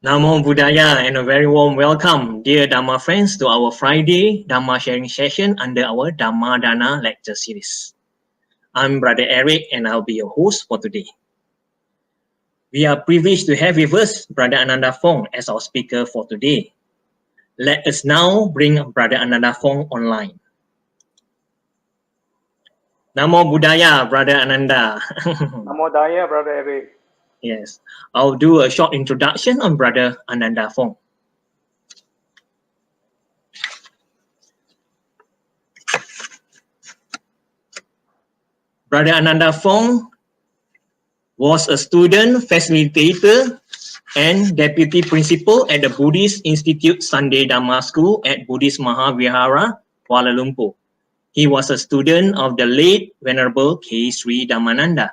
Namo Buddhaya and a very warm welcome, dear Dhamma friends, to our Friday Dhamma sharing session under our Dhamma Dana lecture series. I'm Brother Eric and I'll be your host for today. We are privileged to have with us Brother Ananda Fong as our speaker for today. Let us now bring Brother Ananda Fong online. Namo Buddhaya, Brother Ananda. Namo Buddhaya, Brother Eric. Yes, I'll do a short introduction on Brother Ananda Fong. Brother Ananda Fong was a student, facilitator, and deputy principal at the Buddhist Institute Sunday Dhamma School at Buddhist Mahavihara, Kuala Lumpur. He was a student of the late Venerable K. Sri Dhammananda.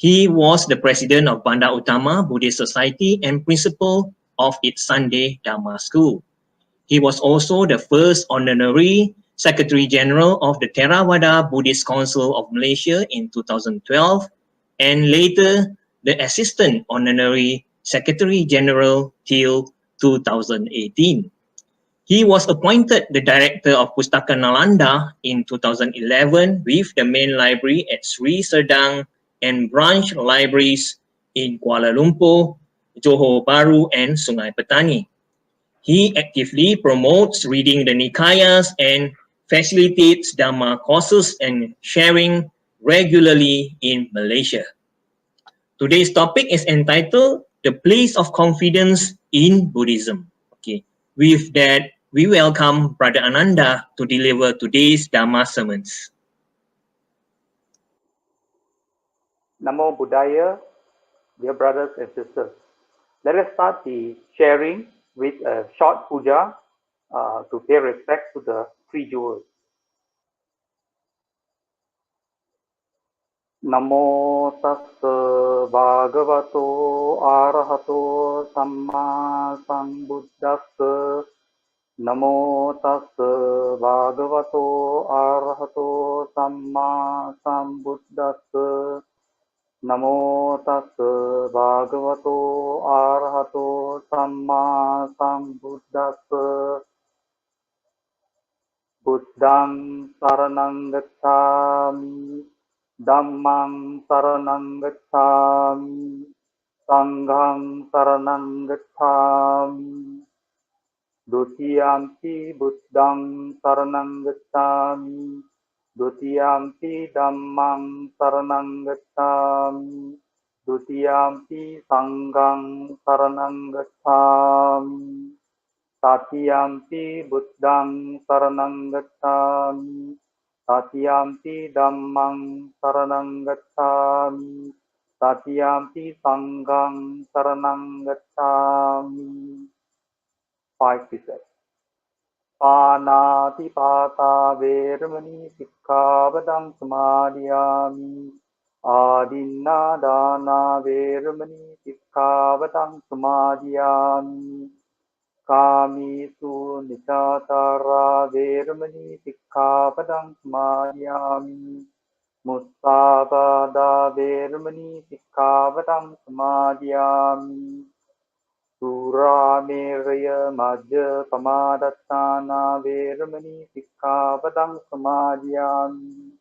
He was the president of Banda Utama Buddhist Society and principal of its Sunday Dhamma School. He was also the first honorary Secretary General of the Theravada Buddhist Council of Malaysia in 2012 and later the Assistant Honorary Secretary General till 2018. He was appointed the Director of Pustaka Nalanda in 2011 with the main library at Sri Serdang and branch libraries in Kuala Lumpur, Johor Bahru, and Sungai Petani. He actively promotes reading the Nikayas and facilitates Dhamma courses and sharing regularly in Malaysia. Today's topic is entitled The Place of Confidence in Buddhism. Okay. With that, we welcome Brother Ananda to deliver today's Dhamma sermons. Namo Buddhaya, dear brothers and sisters. Let us start the sharing with a short puja to pay respect to the three jewels. Namo tassa bhagavato arahato samma sambuddhassa. Namo tassa bhagavato arahato samma sambuddhassa. Namo tassa bhagavato arahato samma sambuddhassa. Buddhang saranang gacchami, Dhammang saranang gacchami, Sanghang saranang gacchami. Dutiyampi Buddhang saranang gacchami, Dutiyampi Dhammang saranang gacchami, Dutiyampi Sanghang saranang gacchami. Tatiyampi Buddhang saranang gacchami, Tatiyampi Dhammang saranang gacchami, Tatiyampi Sanghang saranang gacchami. 5 precepts. Panatipata veramani sikkhavadang samadhiyami. Adinna dana veramani sikkhavadang samadhiyami. Kamisu nisatara veramani sikkhavadang samadhiyami. Musabada veramani sikkhavadang samadhiyami. Sura meraya majja pamadatthana veramani sikkhavadang samadhiyami.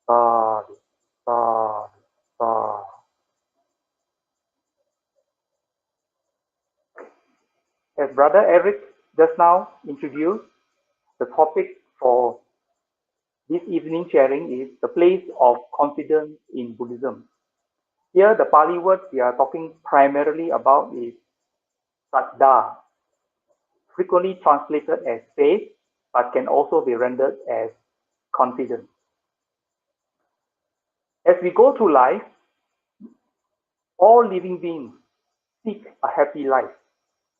Sadhu, sadhu, sadhu. As Brother Eric just now introduced, the topic for this evening sharing is the place of confidence in Buddhism. Here, the Pali word we are talking primarily about is Saddha, frequently translated as faith, but can also be rendered as confidence. As we go through life, all living beings seek a happy life,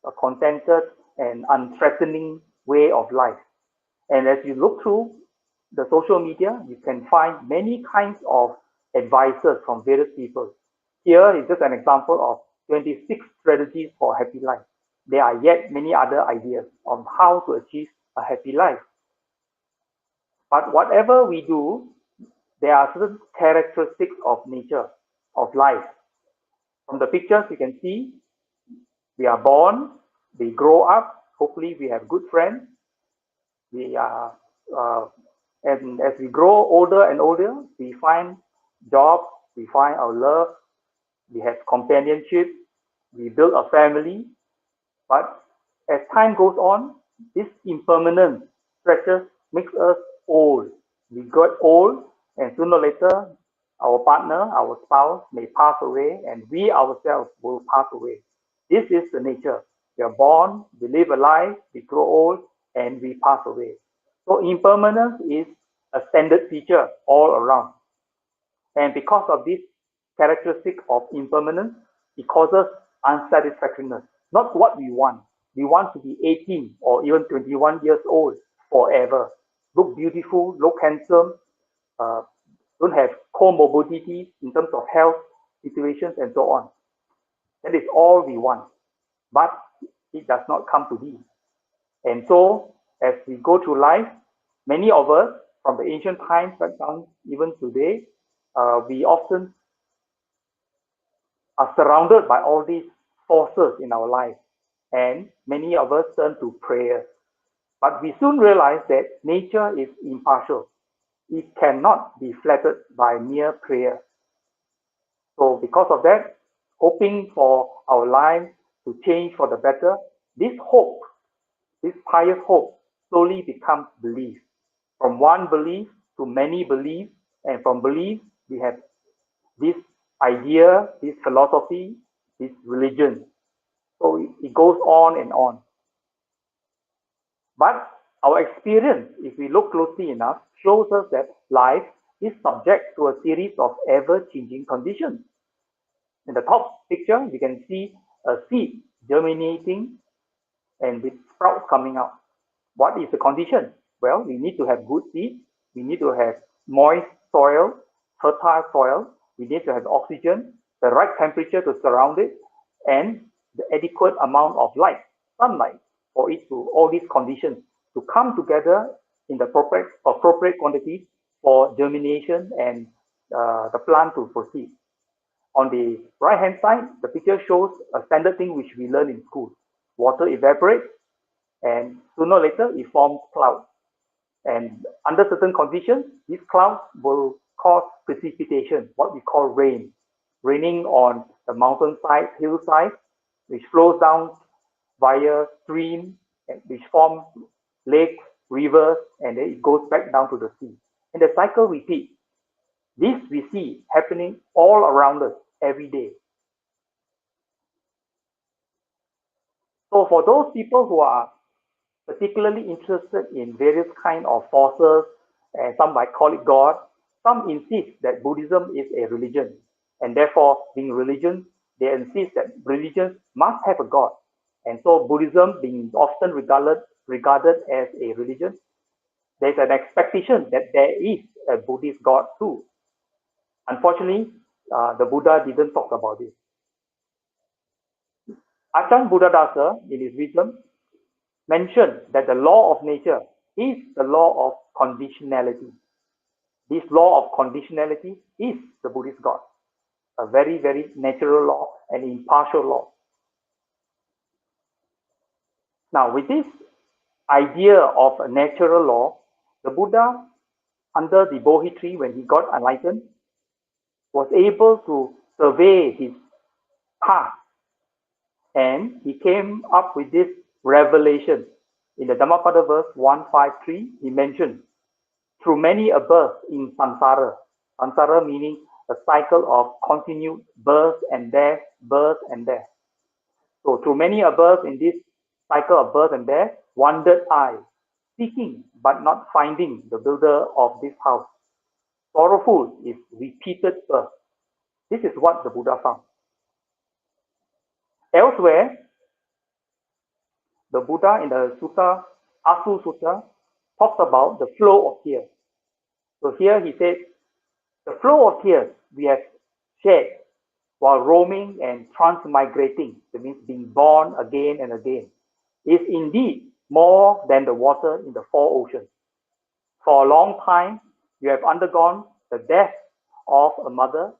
a contented and unthreatening way of life. And as you look through the social media, you can find many kinds of advices from various people. Here is just an example of 26 strategies for a happy life. There are yet many other ideas on how to achieve a happy life. But whatever we do, there are certain characteristics of nature, of life. From the pictures, you can see We are born, we grow up, hopefully we have good friends, and as we grow older and older, we find jobs, we find our love, we have companionship, we build a family. But as time goes on, this impermanence pressure makes us old. We get old, and sooner or later, our partner, our spouse may pass away, and we ourselves will pass away. This is the nature. We are born, we live a life, we grow old, and we pass away. So impermanence is a standard feature all around. And because of this characteristic of impermanence, it causes unsatisfactoriness, not what we want. We want to be 18 or even 21 years old forever. Look beautiful, look handsome, don't have comorbidities in terms of health situations and so on. That is all we want. But it does not come to be. And so, as we go through life, many of us, from the ancient times back down even today, we often are surrounded by all these forces in our life. And many of us turn to prayer. But we soon realize that nature is impartial. It cannot be flattered by mere prayer. So because of that, hoping for our lives to change for the better, this hope, this pious hope, slowly becomes belief. From one belief to many beliefs, and from belief, we have this idea, this philosophy, this religion. So it goes on and on. But our experience, if we look closely enough, shows us that life is subject to a series of ever-changing conditions. In the top picture, you can see a seed germinating and with sprouts coming out. What is the condition? Well, we need to have good seed, we need to have moist soil, fertile soil, we need to have oxygen, the right temperature to surround it, and the adequate amount of light, sunlight, for it to, all these conditions to come together in the appropriate quantity for germination and the plant to proceed. On the right hand side, the picture shows a standard thing which we learn in school. Water evaporates, and sooner or later it forms clouds. And under certain conditions, these clouds will cause precipitation, what we call rain, raining on the mountainside, hillside, which flows down via streams, which form lakes, rivers, and then it goes back down to the sea. And the cycle repeats. This we see happening all around us every day. So for those people who are particularly interested in various kind of forces, and some might call it God, some insist that Buddhism is a religion, and therefore being religion, they insist that religions must have a God. And so Buddhism being often regarded as a religion, there's an expectation that there is a Buddhist God too. Unfortunately, the Buddha didn't talk about this. Ajahn Buddhadasa, in his wisdom, mentioned that the law of nature is the law of conditionality. This law of conditionality is the Buddhist God, a very, very natural law, an impartial law. Now, with this idea of a natural law, the Buddha, under the Bodhi tree, when he got enlightened, was able to survey his path, and he came up with this revelation. In the Dhammapada verse 153, he mentioned, through many a birth in samsara, samsara meaning a cycle of continued birth and death, birth and death. So through many a birth in this cycle of birth and death, wandered I, seeking but not finding the builder of this house. Sorrowful is repeated birth. This is what the Buddha found. Elsewhere, the Buddha in the Sutta, Asu Sutta, talks about the flow of tears. So here he says, the flow of tears we have shed while roaming and transmigrating, that means being born again and again, is indeed more than the water in the four oceans. For a long time, you have undergone the death of a mother,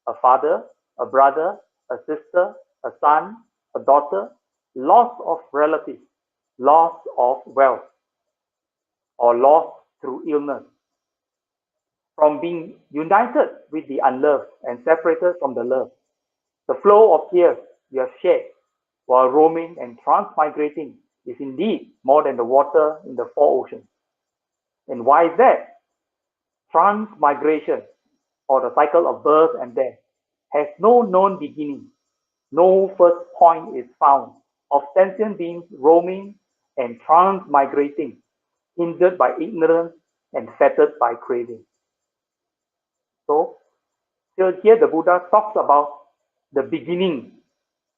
a father, a brother, a sister, a son, a daughter, loss of relatives, loss of wealth, or loss through illness, from being united with the unloved and separated from the loved. The flow of tears we have shed while roaming and transmigrating is indeed more than the water in the four oceans. And why is that? Transmigration, or the cycle of birth and death, has no known beginning. No first point is found of sentient beings roaming and transmigrating, hindered by ignorance and fettered by craving. So, here the Buddha talks about the beginning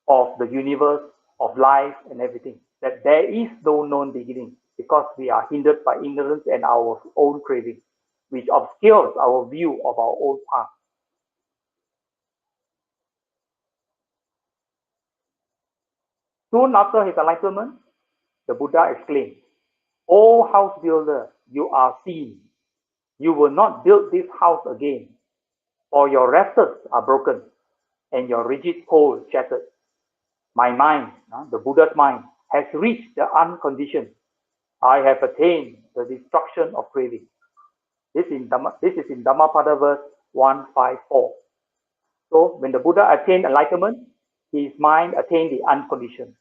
of the universe, of life and everything, that there is no known beginning because we are hindered by ignorance and our own craving, which obscures our view of our own path. Soon after his enlightenment, the Buddha exclaimed, "O house builder, you are seen. You will not build this house again, for your rafters are broken and your rigid pole shattered. My mind," the Buddha's mind, "has reached the unconditioned. I have attained the destruction of craving." This is in Dhammapada verse 154. So when the Buddha attained enlightenment, his mind attained the unconditioned.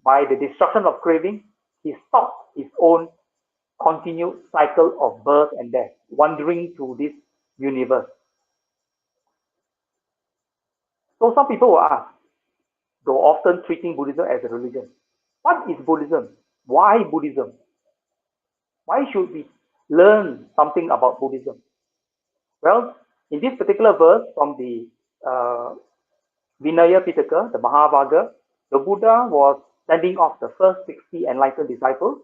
By the destruction of craving, he stopped his own continued cycle of birth and death, wandering through this universe. So some people will ask, though often treating Buddhism as a religion, what is Buddhism? Why Buddhism? Why should we learn something about Buddhism? Well, in this particular verse from the Vinaya Pitaka, the Mahavagga, the Buddha was sending off the first 60 enlightened disciples,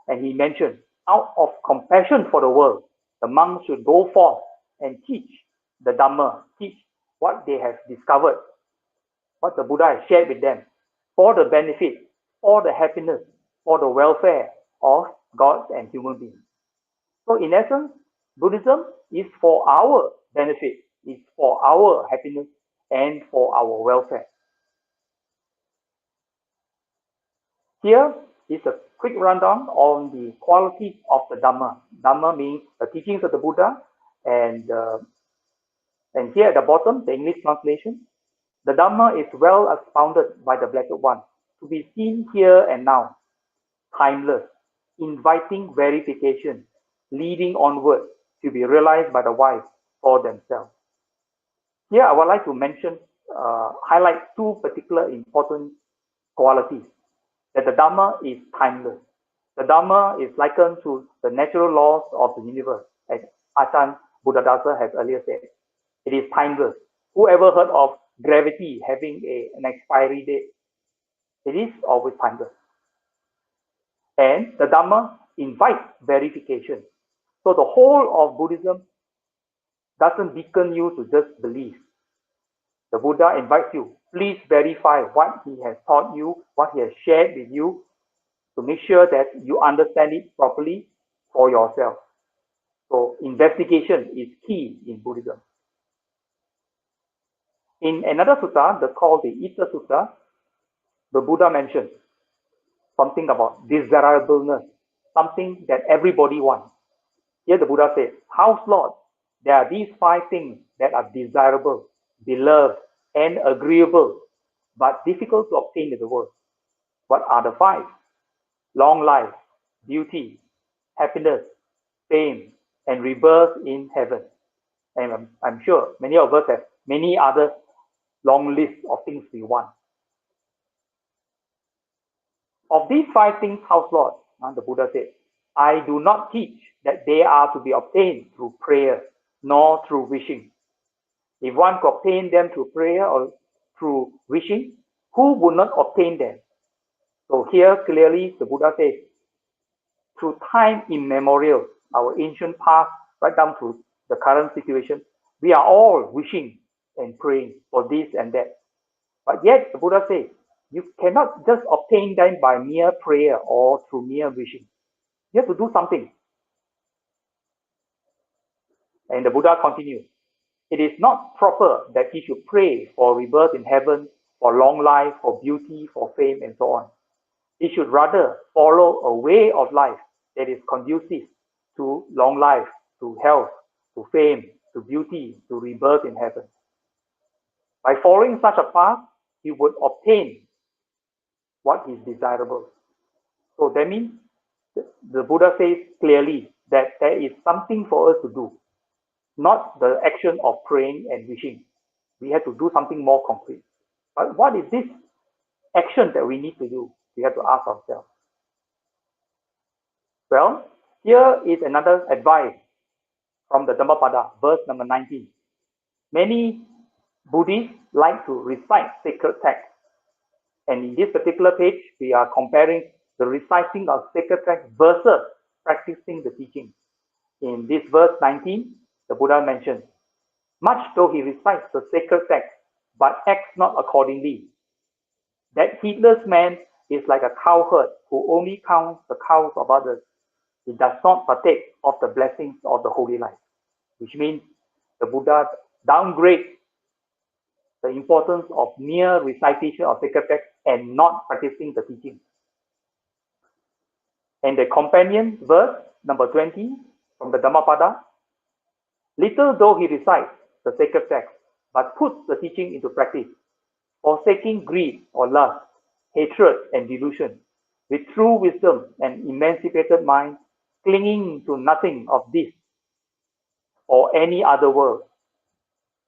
and he mentioned, out of compassion for the world, the monks should go forth and teach the Dhamma, teach what they have discovered, what the Buddha has shared with them, for the benefit, for the happiness, for the welfare of gods and human beings. So in essence, Buddhism is for our benefit, is for our happiness and for our welfare. Here is a quick rundown on the qualities of the Dhamma. Dhamma means the teachings of the Buddha, and here at the bottom, the English translation. The Dhamma is well expounded by the Blessed One, to be seen here and now, timeless, inviting verification, leading onward, to be realized by the wise for themselves. Here I would like to mention, highlight two particular important qualities. That the Dhamma is timeless. The Dhamma is likened to the natural laws of the universe, as Ajahn Buddhadasa has earlier said. It is timeless. Whoever heard of gravity having an expiry date? It is always timeless. And the Dhamma invites verification. So the whole of Buddhism doesn't beckon you to just believe. The Buddha invites you, please verify what he has taught you, what he has shared with you, to make sure that you understand it properly for yourself. So investigation is key in Buddhism. In another sutta, called the Ita Sutta, the Buddha mentions something about desirableness, something that everybody wants. Here the Buddha says, House Lord, there are these 5 things that are desirable, beloved, and agreeable, but difficult to obtain in the world. What are the 5? Long life, beauty, happiness, fame, and rebirth in heaven. And I'm sure many of us have many other long lists of things we want. Of these 5 things, House Lord, the Buddha said, I do not teach that they are to be obtained through prayer, nor through wishing. If one could obtain them through prayer or through wishing, who would not obtain them? So here clearly the Buddha says, through time immemorial, our ancient past, right down to the current situation, we are all wishing and praying for this and that. But yet the Buddha says, you cannot just obtain them by mere prayer or through mere wishing. You have to do something. And the Buddha continues, it is not proper that he should pray for rebirth in heaven for long life, for beauty, for fame, and so on. He should rather follow a way of life that is conducive to long life, to health, to fame, to beauty, to rebirth in heaven. By following such a path, he would obtain what is desirable. So that means the Buddha says clearly that there is something for us to do, not the action of praying and wishing. We have to do something more concrete. But what is this action that we need to do? We have to ask ourselves. Well, here is another advice from the Dhammapada, verse number 19. Many Buddhists like to recite sacred texts. And in this particular page, we are comparing the reciting of sacred texts versus practicing the teaching. In this verse 19, the Buddha mentioned, much though he recites the sacred text, but acts not accordingly. That heedless man is like a cowherd who only counts the cows of others. He does not partake of the blessings of the holy life, which means the Buddha downgrades the importance of mere recitation of sacred texts and not practicing the teaching. And the companion verse, number 20, from the Dhammapada, little though he recites the sacred text, but puts the teaching into practice, forsaking greed or lust, hatred and delusion, with true wisdom and emancipated mind, clinging to nothing of this or any other world,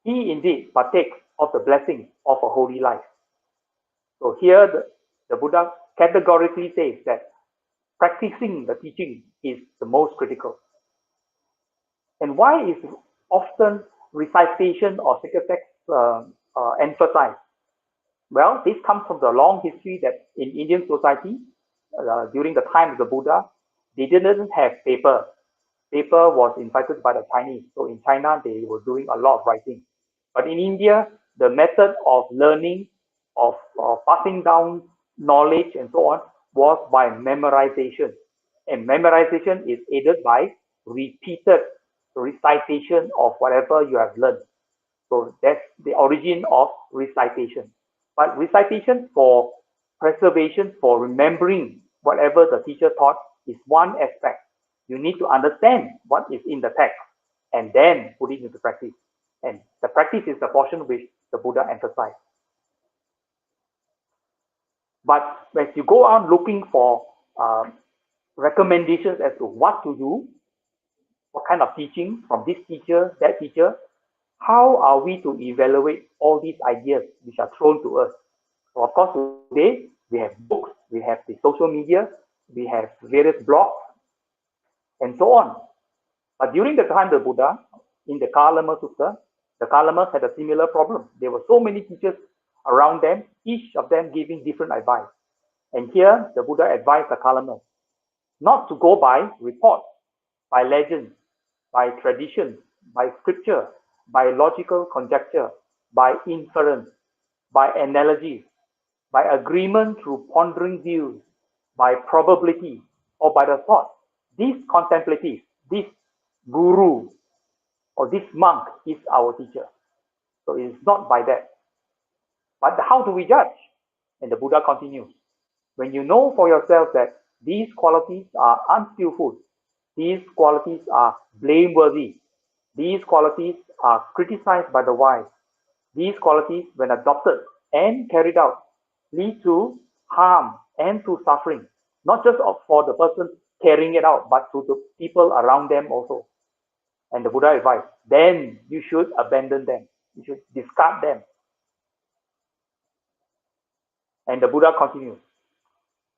he indeed partakes of the blessing of a holy life. So here the Buddha categorically says that practicing the teaching is the most critical. And why is often recitation of sacred texts emphasized? Well, this comes from the long history that in Indian society, during the time of the Buddha, they didn't have paper. Paper was invented by the Chinese. So in China, they were doing a lot of writing. But in India, the method of learning, of passing down knowledge and so on, was by memorization. And memorization is aided by repeated recitation of whatever you have learned. So that's the origin of recitation. But recitation for preservation, for remembering whatever the teacher taught is one aspect. You need to understand what is in the text and then put it into practice. And the practice is the portion which the Buddha emphasized. But as you go on looking for recommendations as to what to do, what kind of teaching from this teacher, that teacher, how are we to evaluate all these ideas which are thrown to us? So of course, today we have books, we have the social media, we have various blogs, and so on. But during the time of the Buddha, in the Kalama Sutta, the Kalamas had a similar problem. There were so many teachers around them, each of them giving different advice. And here, the Buddha advised the Kalamas not to go by reports, by legends, by tradition, by scripture, by logical conjecture, by inference, by analogy, by agreement through pondering views, by probability, or by the thought. This contemplative, this guru, or this monk is our teacher. So it is not by that. But how do we judge? And the Buddha continues. When you know for yourself that these qualities are unskillful, these qualities are blameworthy, these qualities are criticized by the wise, these qualities, when adopted and carried out, lead to harm and to suffering, not just for the person carrying it out, but to the people around them also. And the Buddha advised, then you should abandon them. You should discard them. And the Buddha continues.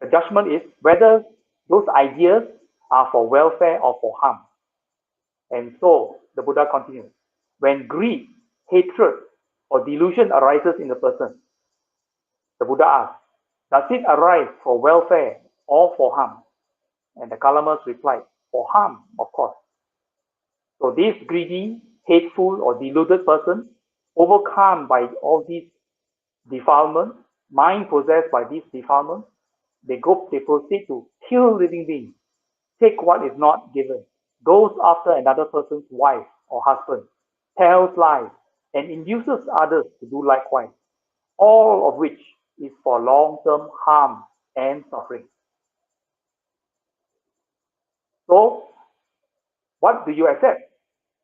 The judgment is whether those ideas are for welfare or for harm. And so the Buddha continues. When greed, hatred, or delusion arises in the person, the Buddha asks, does it arise for welfare or for harm? And the Kalamas replied, for harm, of course. So this greedy, hateful, or deluded person, overcome by all these defilements, mind possessed by these defilements, they proceed to kill living beings, take what is not given, goes after another person's wife or husband, tells lies, and induces others to do likewise. all of which is for long-term harm and suffering. So, what do you accept?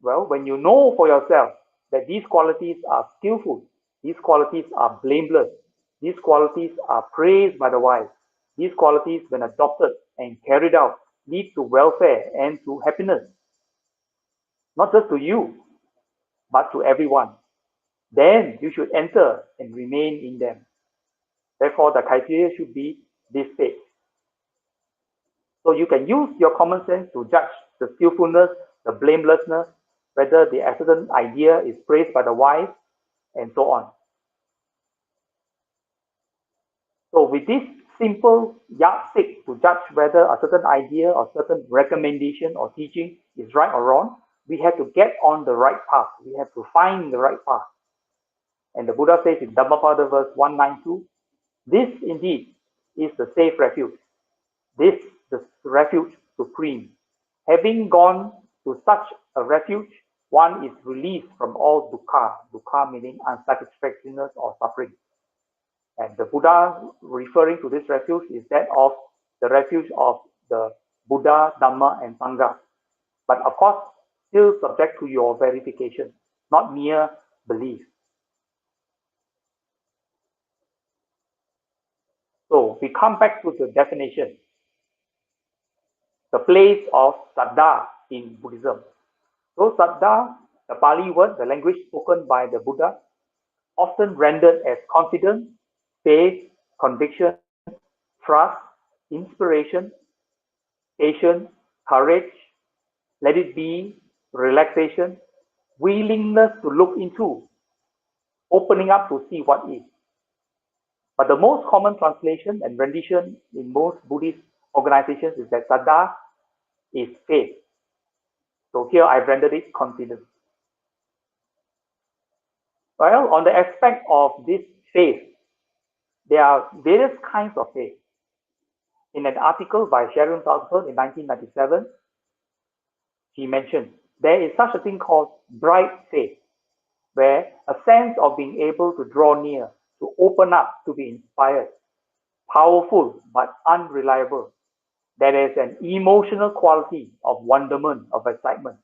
Well, when you know for yourself that these qualities are skillful, these qualities are blameless, these qualities are praised by the wise, these qualities, when adopted and carried out, lead to welfare and to happiness, not just to you, but to everyone, then you should enter and remain in them. Therefore, the criteria should be this state. So you can use your common sense to judge the skillfulness, the blamelessness, whether the certain idea is praised by the wise, and so on. So with this simple yardstick to judge whether a certain idea or certain recommendation or teaching is right or wrong, we have to get on the right path. We have to find the right path. And the Buddha says in Dhammapada verse 192, this indeed is the safe refuge. This the refuge supreme. Having gone to such a refuge, one is released from all dukkha, dukkha meaning unsatisfactoriness or suffering. And the Buddha referring to this refuge is that of the refuge of the Buddha, Dhamma, and Sangha. But of course, still subject to your verification, not mere belief. So we come back to the definition. The place of Saddha in Buddhism. So Saddha, the Pali word, the language spoken by the Buddha, often rendered as confidence, faith, conviction, trust, inspiration, patience, courage, let it be, relaxation, willingness to look into, opening up to see what is. But the most common translation and rendition in most Buddhist organizations is that Saddha is faith. So here I've rendered it confidence. Well, on the aspect of this faith, there are various kinds of faith. In an article by Sharon Salzberg in 1997, she mentioned there is such a thing called bright faith, where a sense of being able to draw near, to open up, to be inspired, powerful but unreliable. There is an emotional quality of wonderment, of excitement.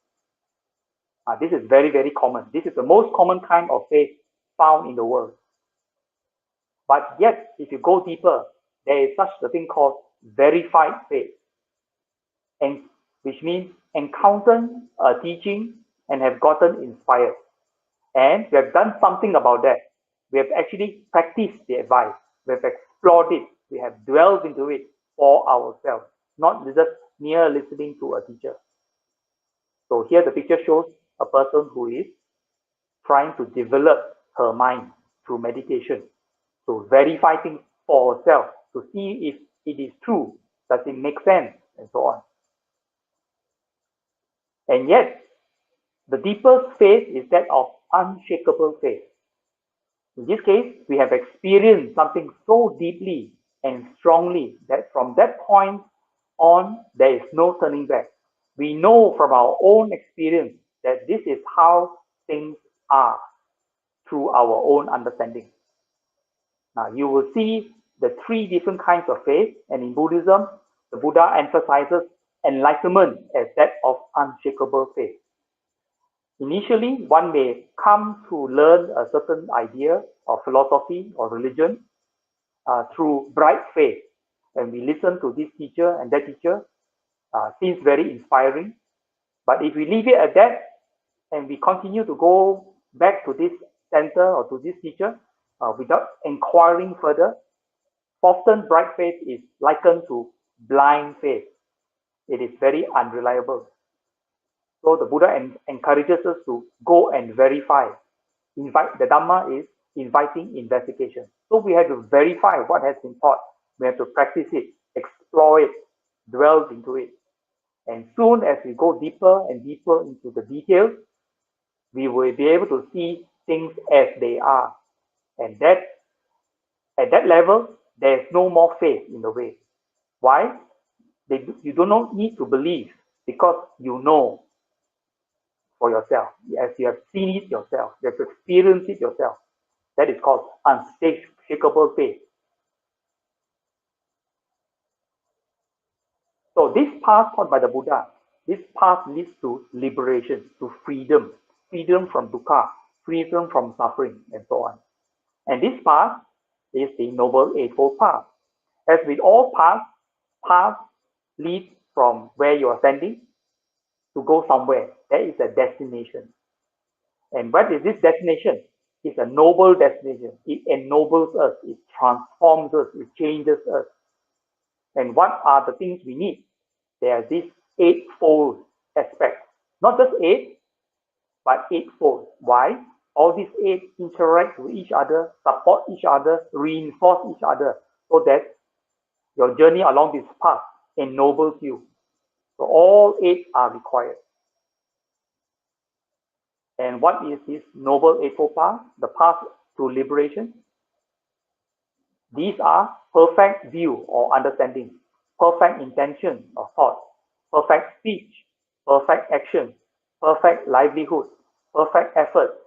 This is very, very common. This is the most common kind of faith found in the world. But yet, if you go deeper, there is such a thing called verified faith, and which means encountered a teaching and have gotten inspired. And we have done something about that. We have actually practiced the advice. We have explored it. We have dwelled into it for ourselves, not just mere listening to a teacher. So here the picture shows a person who is trying to develop her mind through meditation, to verify things for herself, to see if it is true, does it make sense, and so on. And yet, the deepest faith is that of unshakable faith. In this case, we have experienced something so deeply and strongly that from that point on, there is no turning back. We know from our own experience that this is how things are through our own understanding. Now, you will see the three different kinds of faith, and in Buddhism, the Buddha emphasizes enlightenment as that of unshakable faith. Initially, one may come to learn a certain idea or philosophy or religion through bright faith. And we listen to this teacher and that teacher, seems very inspiring. But if we leave it at that and we continue to go back to this center or to this teacher without inquiring further, often bright faith is likened to blind faith. It is very unreliable. So the Buddha encourages us to go and verify. The Dhamma is inviting investigation. So we have to verify what has been taught. We have to practice it, explore it, dwell into it. And soon as we go deeper and deeper into the details, we will be able to see things as they are. And that, at that level, there is no more faith in the way. Why? You do not need to believe, because you know for yourself, as you have seen it yourself, you have experienced it yourself. That is called unshakable faith. So this path taught by the Buddha, this path leads to liberation, to freedom, freedom from dukkha, freedom from suffering, and so on. And this path is the Noble Eightfold Path. As with all paths lead from where you are standing to go somewhere. There is a destination. And what is this destination? It's a noble destination. It ennobles us, it transforms us, it changes us. And what are the things we need? There are these eightfold aspects. Not just eight, but eightfold. Why? All these eight interact with each other, support each other, reinforce each other, so that your journey along this path ennobles you. So all eight are required. And what is this Noble Eightfold Path? The path to liberation. These are perfect view or understanding, perfect intention or thought, perfect speech, perfect action, perfect livelihood, perfect effort,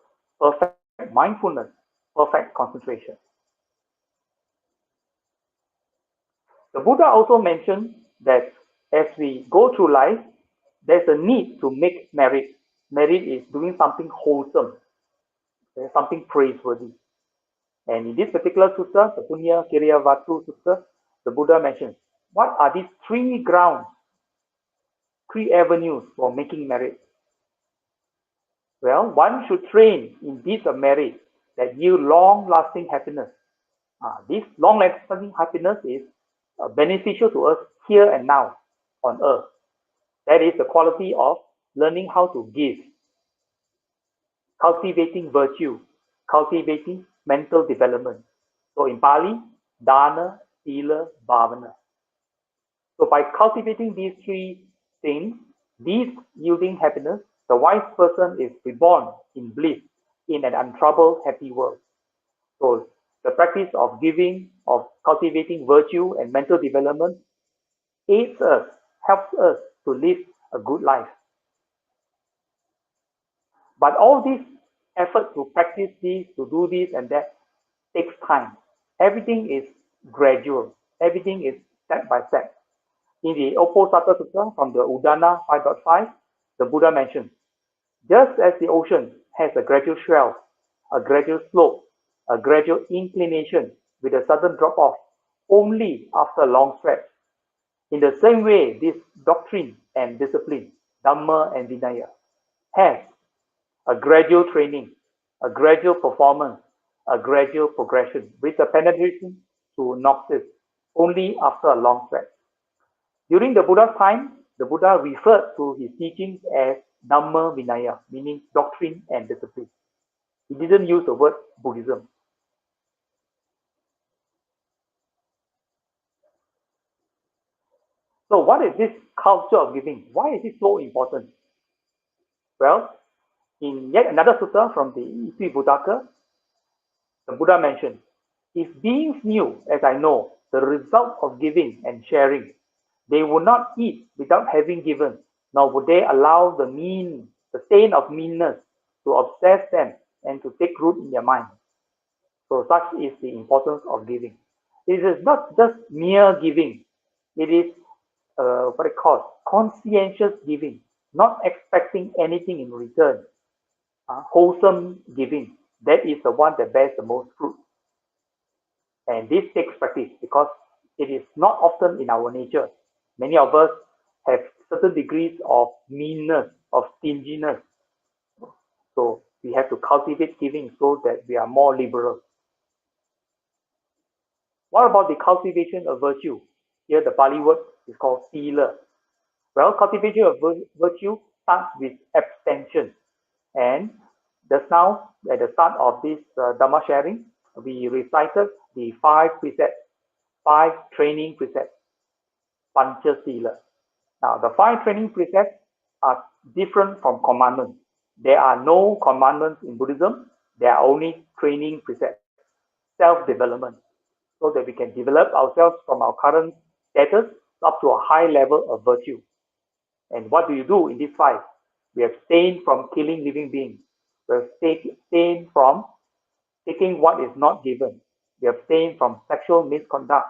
perfect mindfulness, perfect concentration. The Buddha also mentioned that as we go through life, there's a need to make merit. Merit is doing something wholesome, something praiseworthy. And in this particular sutta, the Punya Kiriyavatu Sutta, the Buddha mentions, what are these three grounds, three avenues for making merit? Well, one should train in deeds of merit that yield long-lasting happiness. This long-lasting happiness is beneficial to us here and now on earth. That is the quality of learning how to give, cultivating virtue, cultivating mental development. So in Pali, dana, sila, bhavana. So by cultivating these three things, these yielding happiness, the wise person is reborn in bliss in an untroubled, happy world. So the practice of giving, of cultivating virtue and mental development aids us, helps us to live a good life. But all this effort to practice this, to do this and that, takes time. Everything is gradual. Everything is step by step. In the Uposatha Sutta from the Udana 5.5, the Buddha mentions, just as the ocean has a gradual swell, a gradual slope, a gradual inclination with a sudden drop-off, only after a long stretch. In the same way, this doctrine and discipline, Dhamma and Vinaya, has a gradual training, a gradual performance, a gradual progression with a penetration to noxus only after a long stretch. During the Buddha's time, the Buddha referred to his teachings as Dhamma Vinaya, meaning doctrine and discipline. He didn't use the word Buddhism. So what is this culture of giving? Why is it so important? Well, in yet another sutta from the Iti Buddhaka, the Buddha mentioned, if beings knew, as I know, the result of giving and sharing, they would not eat without having given, nor would they allow the stain of meanness to obsess them and to take root in their mind. So such is the importance of giving. It is not just mere giving. It is what I call conscientious giving, not expecting anything in return. Wholesome giving, that is the one that bears the most fruit. And this takes practice because it is not often in our nature. Many of us have certain degrees of meanness, of stinginess. So we have to cultivate giving so that we are more liberal. What about the cultivation of virtue? Here the Pali word is called sila. Well, cultivation of virtue starts with abstention. And just now, at the start of this Dhamma sharing, we recited the 5 precepts, 5 training precepts, Pancha Sila. Now, the 5 training precepts are different from commandments. There are no commandments in Buddhism. There are only training precepts, self-development, so that we can develop ourselves from our current status up to a high level of virtue. And what do you do in these 5? We abstain from killing living beings. We abstain from taking what is not given. We abstain from sexual misconduct.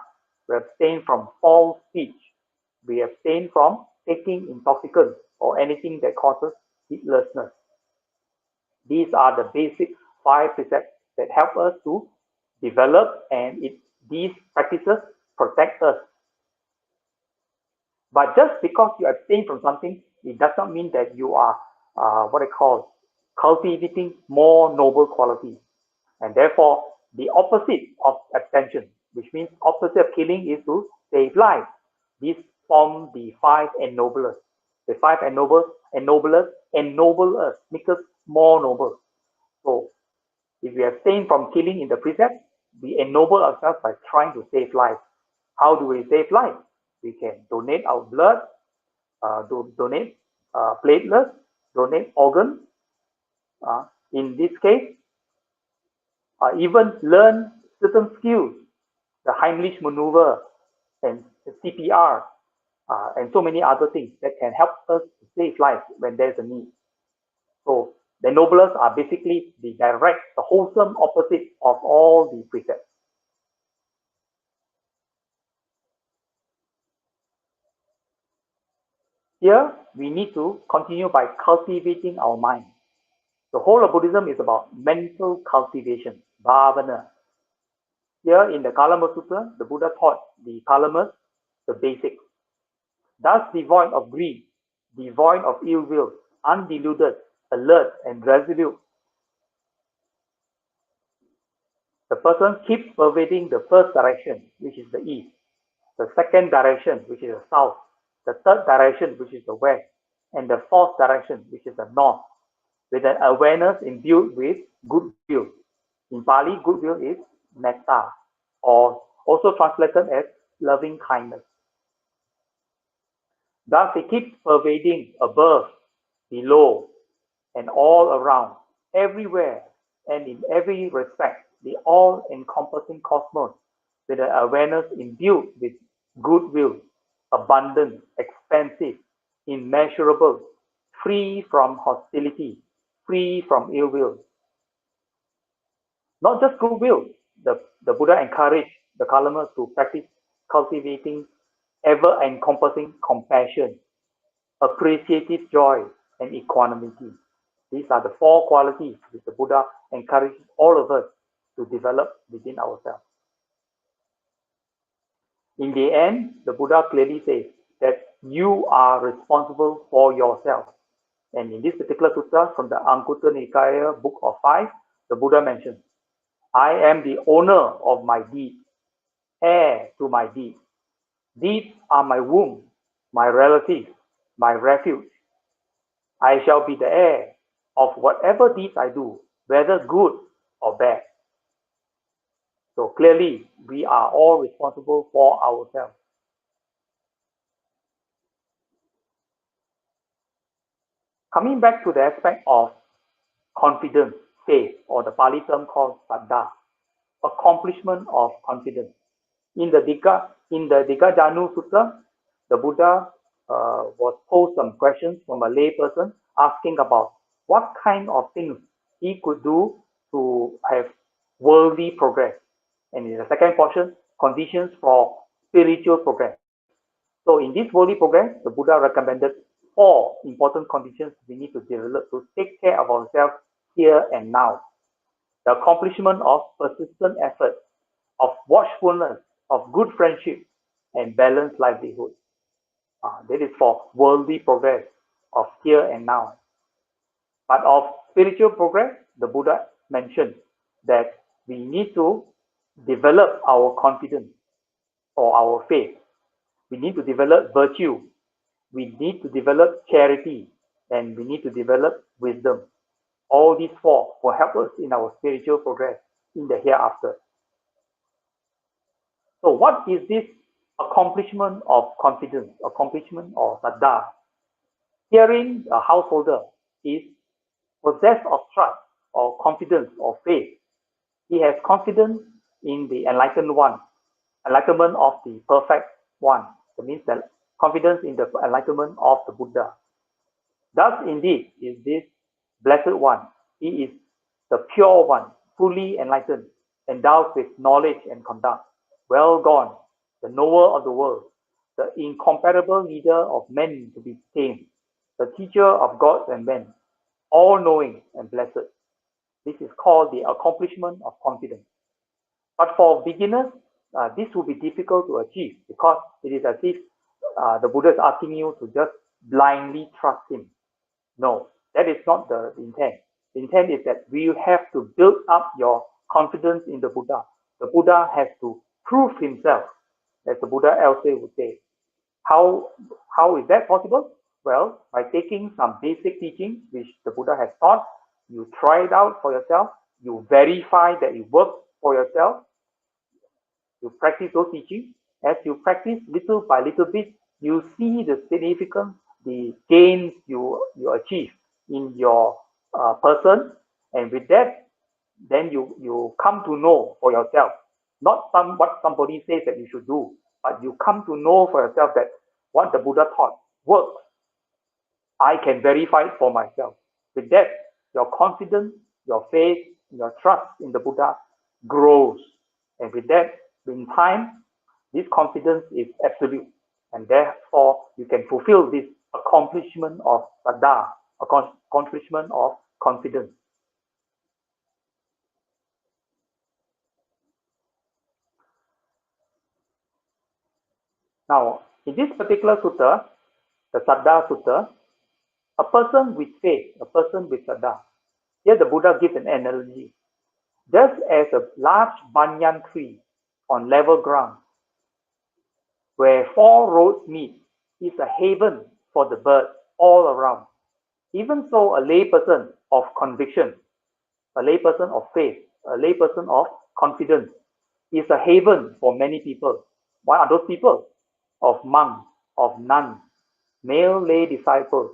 We abstain from false speech. We abstain from taking intoxicants or anything that causes heedlessness. These are the basic 5 precepts that help us to develop, and these practices protect us. But just because you abstain from something, it does not mean that you are what I call cultivating more noble qualities. And therefore, the opposite of abstention, which means opposite of killing, is to save life. These form the 5 ennoblers. The 5 ennoblers ennoble us, make us more noble. So, if we abstain from killing in the precept, we ennoble ourselves by trying to save life. How do we save life? We can donate our blood, donate platelets, donate organs. In this case, even learn certain skills, the Heimlich maneuver and the CPR, and so many other things that can help us to save life when there's a need. So the ennoblers are basically the direct, the wholesome opposite of all the precepts. Here, we need to continue by cultivating our mind. The whole of Buddhism is about mental cultivation, bhavana. Here in the Kalama Sutra, the Buddha taught the Kalamas the basics. Thus devoid of greed, devoid of ill will, undeluded, alert, and resolute. The person keeps pervading the first direction, which is the east, the second direction, which is the south, the third direction, which is the west, and the fourth direction, which is the north, with an awareness imbued with goodwill. In Pali, goodwill is metta, or also translated as loving kindness. Thus, it keeps pervading above, below, and all around, everywhere, and in every respect, the all-encompassing cosmos, with an awareness imbued with goodwill, abundant, expansive, immeasurable, free from hostility, free from ill will. Not just goodwill, the Buddha encouraged the Kalamas to practice cultivating ever-encompassing compassion, appreciative joy, and equanimity. These are the 4 qualities which the Buddha encourages all of us to develop within ourselves. In the end, the Buddha clearly says that you are responsible for yourself. And in this particular sutta from the Anguttara Nikaya, Book of 5, the Buddha mentions, I am the owner of my deeds, heir to my deeds. Deeds are my womb, my relatives, my refuge. I shall be the heir of whatever deeds I do, whether good or bad. So clearly, we are all responsible for ourselves. Coming back to the aspect of confidence, faith, or the Pali term called Saddha, accomplishment of confidence. In the Digajanu Sutta, the Buddha was posed some questions from a lay person asking about what kind of things he could do to have worldly progress. And in the second portion, conditions for spiritual progress. So in this worldly progress, the Buddha recommended 4 important conditions we need to develop to take care of ourselves here and now. The accomplishment of persistent effort, of watchfulness, of good friendship, and balanced livelihood. That is for worldly progress of here and now. But of spiritual progress, the Buddha mentioned that we need to develop our confidence or our faith. We need to develop virtue. We need to develop charity, and we need to develop wisdom. All these 4 will help us in our spiritual progress in the hereafter. So what is this accomplishment of confidence, accomplishment or Saddha? Herein, a householder is possessed of trust or confidence or faith. He has confidence in the enlightened one, enlightenment of the perfect one. That means that confidence in the enlightenment of the Buddha. Thus, indeed, is this blessed one. He is the pure one, fully enlightened, endowed with knowledge and conduct, well gone, the knower of the world, the incomparable leader of men to be tamed, the teacher of gods and men, all-knowing and blessed. This is called the accomplishment of confidence. But for beginners, this will be difficult to achieve because it is as if the Buddha is asking you to just blindly trust him. No, that is not the intent. The intent is that we have to build up your confidence in the Buddha. The Buddha has to prove himself, as the Buddha elsewhere would say. How is that possible? Well, by taking some basic teaching which the Buddha has taught, you try it out for yourself, you verify that it works for yourself, you practice those teachings. As you practice little by little bit, you see the significance, the gains you achieve in your person, and with that, then you come to know for yourself, not what somebody says that you should do, but you come to know for yourself that what the Buddha taught works. I can verify it for myself. With that, your confidence, your faith, your trust in the Buddha grows. And with that, in time, this confidence is absolute. And therefore, you can fulfill this accomplishment of Saddha, accomplishment of confidence. Now, in this particular sutta, the Saddha Sutta, a person with faith, a person with Saddha, here the Buddha gives an analogy. Just as a large banyan tree on level ground, where four roads meet, is a haven for the birds all around. Even so, a layperson of conviction, a layperson of faith, a layperson of confidence is a haven for many people. What are those people? Of monks, of nuns, male lay disciples,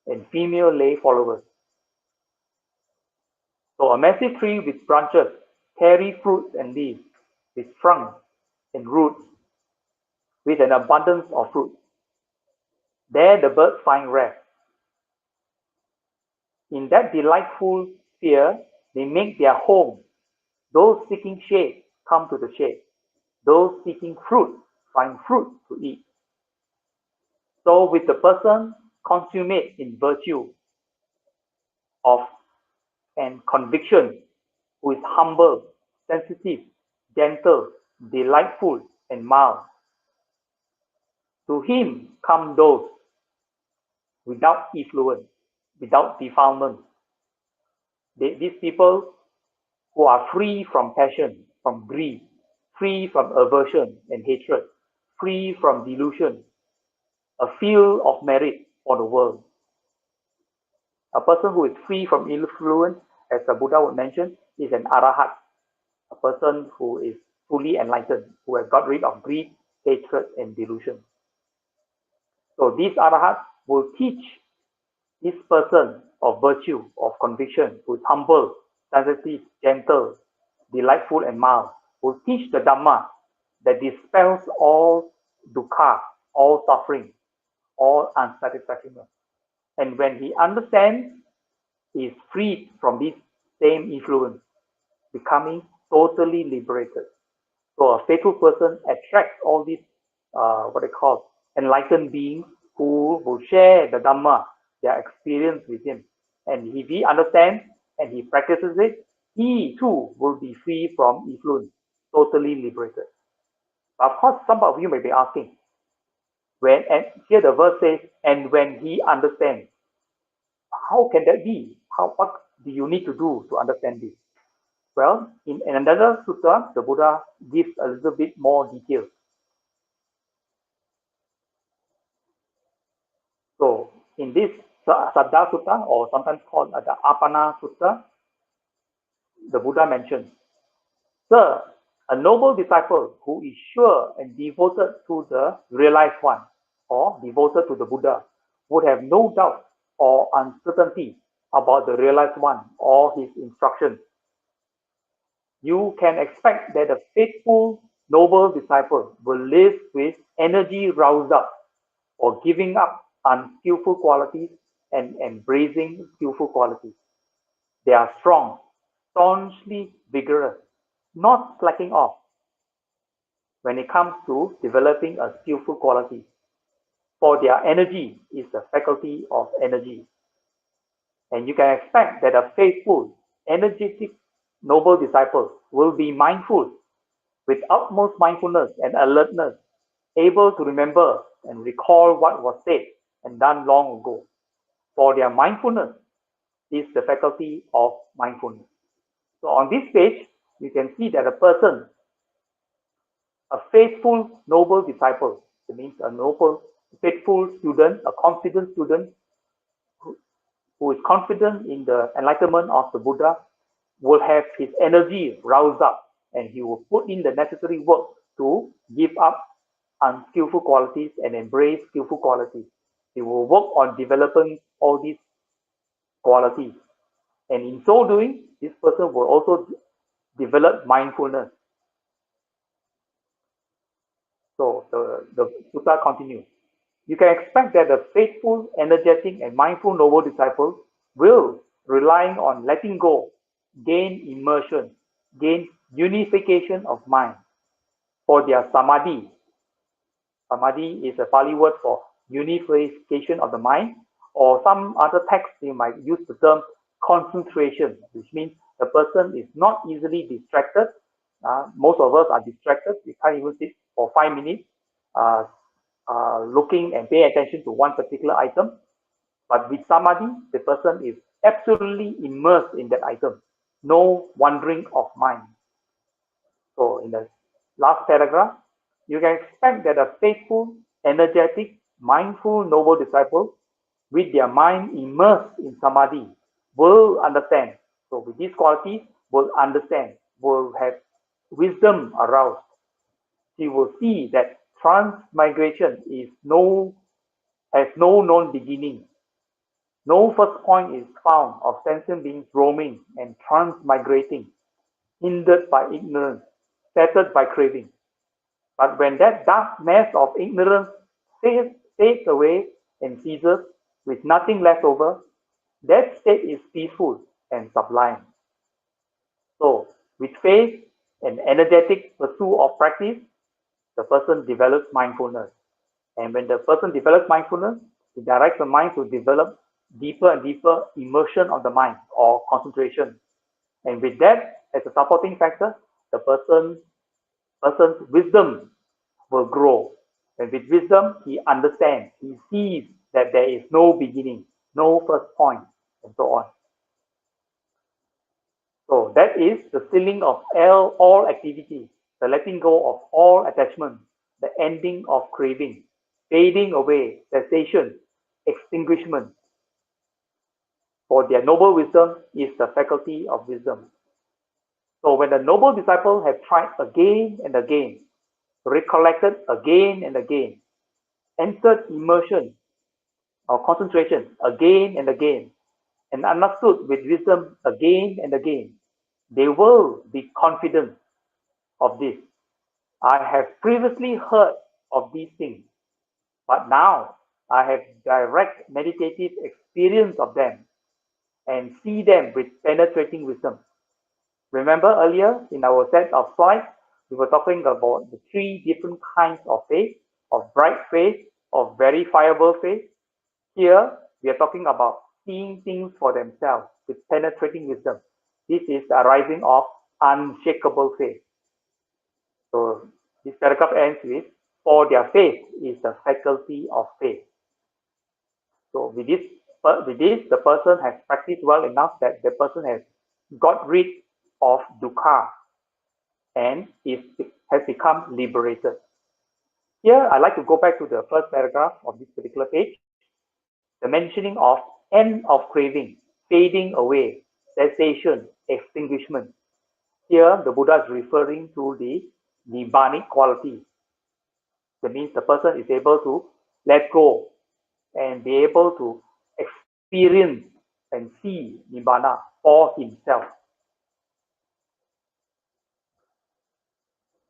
and female lay followers. So a massive tree with branches carry fruits and leaves, with trunks and roots, with an abundance of fruit. There the birds find rest. In that delightful sphere, they make their home. Those seeking shade come to the shade. Those seeking fruit find fruit to eat. So with the person consummate in virtue of and conviction, who is humble, sensitive, gentle, delightful, and mild, to him come those without effluence, without defilement. These people who are free from passion, from greed, free from aversion and hatred, free from delusion, a field of merit for the world. A person who is free from influence, as the Buddha would mention, is an arahat, a person who is fully enlightened, who has got rid of greed, hatred, and delusion. So these arahats will teach this person of virtue, of conviction, who is humble, sensitive, gentle, delightful, and mild, will teach the Dhamma that dispels all dukkha, all suffering, all unsatisfactoriness. And when he understands, he is freed from this same influence, becoming totally liberated. So a faithful person attracts all these, what they call, enlightened beings who will share the Dhamma, their experience with him. And if he understands and he practices it, he too will be free from influence, totally liberated. Of course, some of you may be asking, and here the verse says, and when he understands, how can that be? What do you need to do to understand this? Well, in another sutta, the Buddha gives a little bit more detail. So, in this Saddha Sutta, or sometimes called the Apana Sutta, the Buddha mentions, Sir, a noble disciple who is sure and devoted to the realized one, or devoted to the Buddha, would have no doubt or uncertainty about the realized one or his instructions. You can expect that a faithful, noble disciple will live with energy roused up for giving up unskillful qualities and embracing skillful qualities. They are strong, staunchly vigorous, not slacking off when it comes to developing a skillful quality. For their energy is the faculty of energy. And you can expect that a faithful, energetic, noble disciple will be mindful with utmost mindfulness and alertness, able to remember and recall what was said and done long ago. For their mindfulness is the faculty of mindfulness. So on this page, you can see that a person, a faithful, noble disciple, that means a noble, faithful student, a confident student who is confident in the enlightenment of the Buddha, will have his energy roused up, and he will put in the necessary work to give up unskillful qualities and embrace skillful qualities. He will work on developing all these qualities. And in so doing, this person will also develop mindfulness. So the sutta continues. You can expect that the faithful, energetic, and mindful noble disciple will, relying on letting go, gain immersion, gain unification of mind. For their samadhi, samadhi is a Pali word for unification of the mind, or some other texts you might use the term concentration, which means the person is not easily distracted. Most of us are distracted. We can't even sit for 5 minutes looking and paying attention to one particular item. But with samadhi, the person is absolutely immersed in that item. No wandering of mind. So in the last paragraph, you can expect that a faithful, energetic, mindful, noble disciple with their mind immersed in samadhi will understand. So with these qualities, will understand, will have wisdom aroused. He will see that transmigration has no known beginning. No first point is found of sentient beings roaming and transmigrating, hindered by ignorance, fettered by craving. But when that dark mass of ignorance fades away and ceases with nothing left over, that state is peaceful and sublime. So, with faith and energetic pursuit of practice, the person develops mindfulness. And when the person develops mindfulness, he directs the mind to develop deeper and deeper immersion of the mind or concentration. And with that as a supporting factor, the person's wisdom will grow. And with wisdom, he understands, he sees that there is no beginning, no first point, and so on. So that is the sealing of all activity, the letting go of all attachment, the ending of craving, fading away, cessation, extinguishment. For their noble wisdom is the faculty of wisdom. So when the noble disciple have tried again and again, recollected again and again, entered immersion or concentration again and again, and understood with wisdom again and again, they will be confident of this. I have previously heard of these things, but now I have direct meditative experience of them and see them with penetrating wisdom. Remember earlier in our set of slides, we were talking about the 3 different kinds of faith, of bright faith, of verifiable faith. Here, we are talking about seeing things for themselves with penetrating wisdom. This is the arising of unshakable faith. So this paragraph ends with, for their faith is the faculty of faith. So with this, the person has practiced well enough that the person has got rid of dukkha and has become liberated. Here, I'd like to go back to the first paragraph of this particular page, the mentioning of end of craving, fading away, cessation, extinguishment. Here, the Buddha is referring to the nibbanic quality. That means the person is able to let go and be able to experience and see nibbana for himself.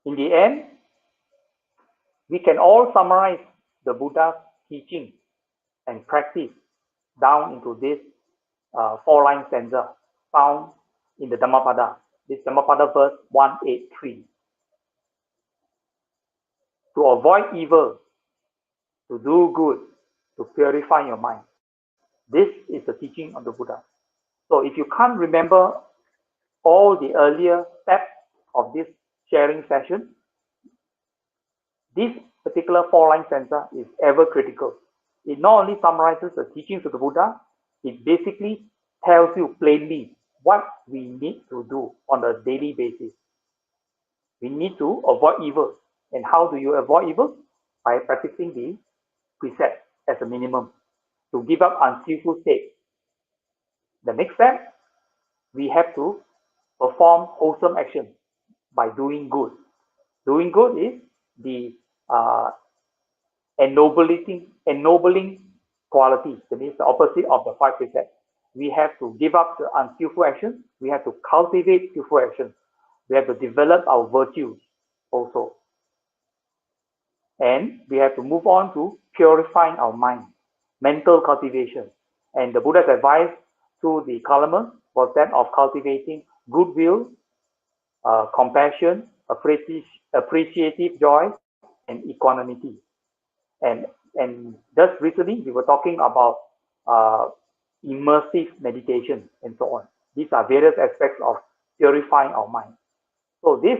In the end, we can all summarize the Buddha's teaching and practice down into this 4-line stanza found in the Dhammapada. This Dhammapada verse 183. To avoid evil, to do good, to purify your mind. This is the teaching of the Buddha. So if you can't remember all the earlier steps of this sharing session, this particular 4-line stanza is ever critical. It not only summarizes the teachings of the Buddha, it basically tells you plainly what we need to do on a daily basis. We need to avoid evil. And how do you avoid evil? By practicing the precepts as a minimum, to give up unskillful state. The next step, we have to perform wholesome action by doing good. Doing good is the ennobling quality. That means the opposite of the 5 precepts. We have to give up the unskillful action. We have to cultivate skillful action. We have to develop our virtues also. And we have to move on to purifying our mind, mental cultivation. And the Buddha's advice to the Kalama was that of cultivating goodwill, compassion, appreciative joy, and equanimity. And just recently, we were talking about immersive meditation and so on. These are various aspects of purifying our mind. So this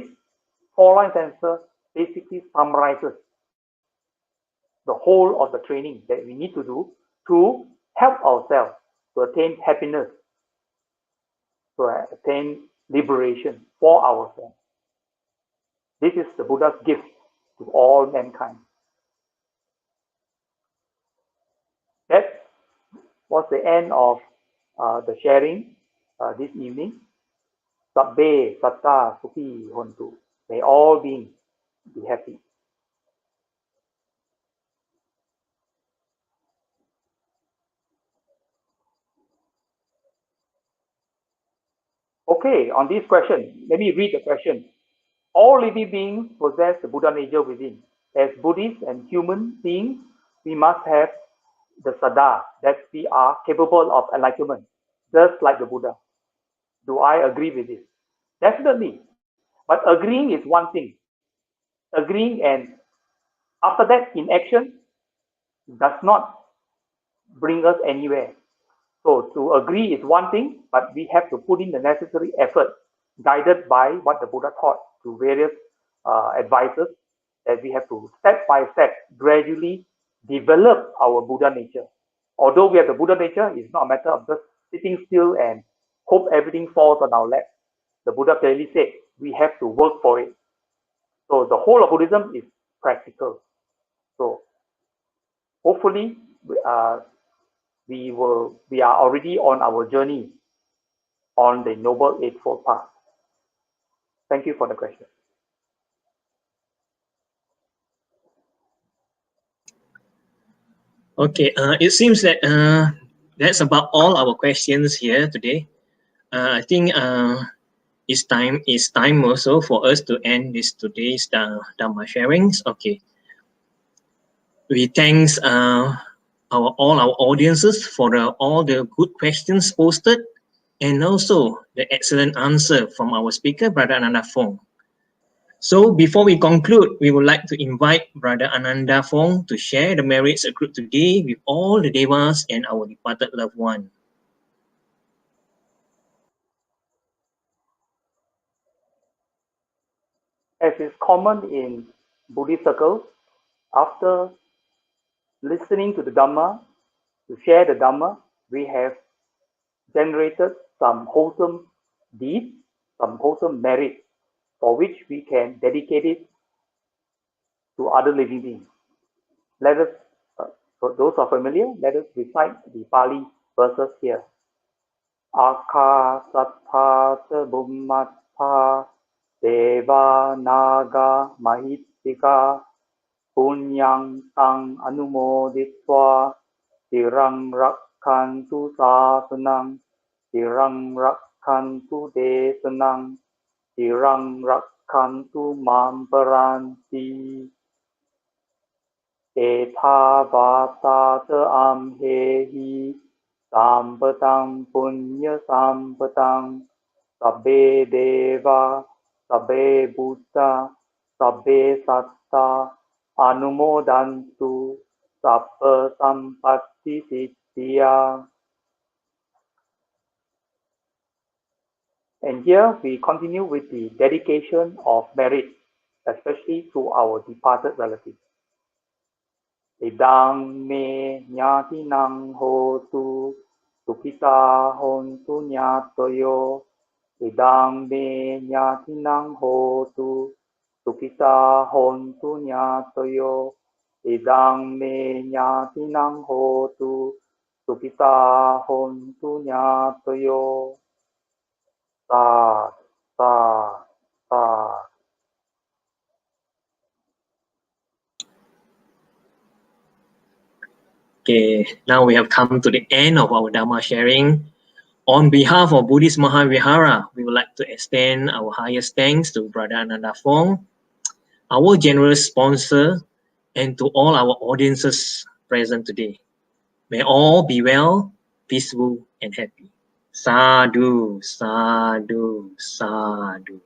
4-line stanza basically summarizes the whole of the training that we need to do to help ourselves to attain happiness, to attain liberation for ourselves. This is the Buddha's gift to all mankind. That was the end of the sharing this evening. Sabbe satta sukhi hontu. May all beings be happy. Okay, on this question, let me read the question. All living beings possess the Buddha nature within. As Buddhists and human beings, we must have the Saddha, that we are capable of enlightenment, just like the Buddha. Do I agree with this? Definitely. But agreeing is one thing. Agreeing and after that inaction does not bring us anywhere. So to agree is one thing, but we have to put in the necessary effort, guided by what the Buddha taught through various advices, that we have to step by step gradually develop our Buddha nature. Although we have the Buddha nature, it's not a matter of just sitting still and hope everything falls on our lap. The Buddha clearly said we have to work for it. So the whole of Buddhism is practical. So hopefully we are already on our journey on the Noble Eightfold Path. Thank you for the question. Okay, it seems that that's about all our questions here today. I think it's time also for us to end today's Dhamma sharings. Okay, we thanks all our audiences for all the good questions posted, and also the excellent answer from our speaker, Brother Ananda Fong. So before we conclude, we would like to invite Brother Ananda Fong to share the merits accrued today with all the Devas and our departed loved one. As is common in Buddhist circles, after listening to the Dhamma, to share the Dhamma, we have generated some wholesome deeds, some wholesome merit, for which we can dedicate it to other living beings. Let us, for those who are familiar, let us recite the Pali verses here. Akha sattha bhummatha deva naga mahittika punyang tang anumoditva tirang rakkantu sasanang tirang rakkantu desanang tirang rakkantu mamparanti etha vata amhehi sampatang punya sampatang Sabbe Deva, Sabbe Buddha, Sabbe Sattva, Anumodantu, Sabba Sampatti Siddhya. And here we continue with the dedication of merit, especially to our departed relatives. Idang me nyatinang hotu, sukita hontu nyatoyo. Idang me nyatinang hotu, sukita hontu nyatoyo. Idang me nyatinang hotu, sukita hontu nyatoyo. Sa, sa, sa. Okay, now we have come to the end of our Dhamma sharing. On behalf of Buddhist Mahavihara, we would like to extend our highest thanks to Brother Ananda Fong, our generous sponsor, and to all our audiences present today. May all be well, peaceful, and happy. Sadhu, sadhu, sadhu.